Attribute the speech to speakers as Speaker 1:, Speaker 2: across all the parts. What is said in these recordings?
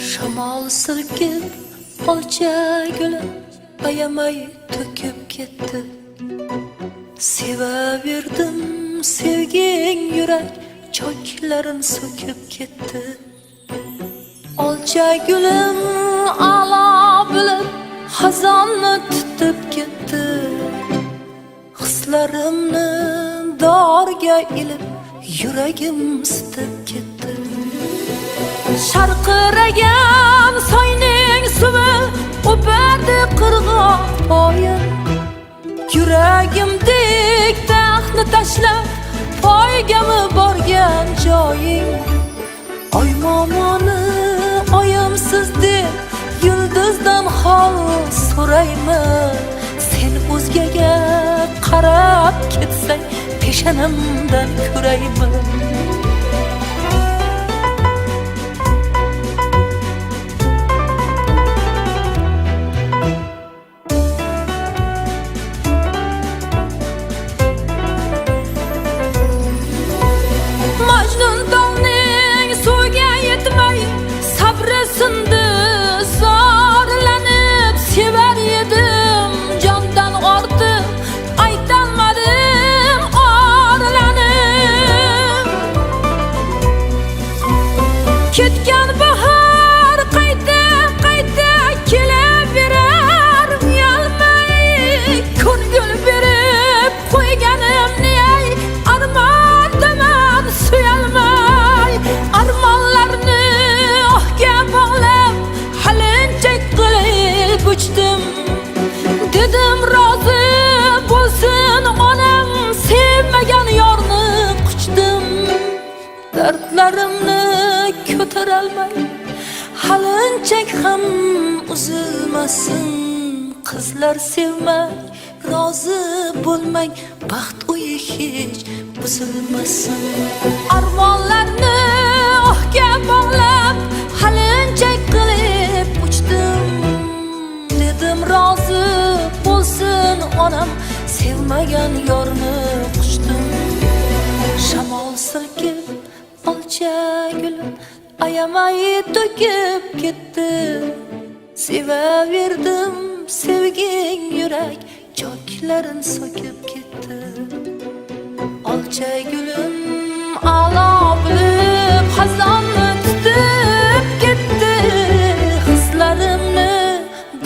Speaker 1: Shamol silkib olcha guli ayamay to'kib ketdi. Sevaverdim sevging yurak choklarin so'kib ketdi. Olcha gulim a'lo bo'lib xazonni tutib ketdi. Hislarimni dorga ilib yuragim sitib ketdi. Sharqiragan soyning suvi o'pardi qirg'oq poyin. Yuragimdek taxtni tashlab poygami borgan joying. Oy momoni oyimsiz deb yulduzdan hol so'rayman. Sen o'zgaga qarab ketsang peshanamdan ko'rayman. Sindi zorlanib sevar edim jondan ortiq aytolmadim orlanib. Ketgan bahor qayta kelaverar uyalmay ko'ngil berib qo'yganim ney armon deman suyalmay armonlarni uçtum. Dedim razı bo'lsin onam sevmagan yorni quchdim. Dardlarimni ko'tarolmay halinchak ham uzilmasin. Qizlar sevmay rozi bo'lmang baxt uyi hech buzilmasin. Armonlarni ohga bog'lab halinchak qilib uçtum. Dedim razı bo'lsin onam sevmagan yorni quchdim. Shamol silkib olcha guli ayamay to'kib ketdi. Sevaverdim sevging yurak choklarin so'kib ketdi. Olcha gulim a'lo bo'lib xazonni tutib ketdi. Hislarimni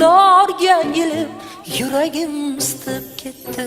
Speaker 1: dorga ilib yuragim sitib ketdi.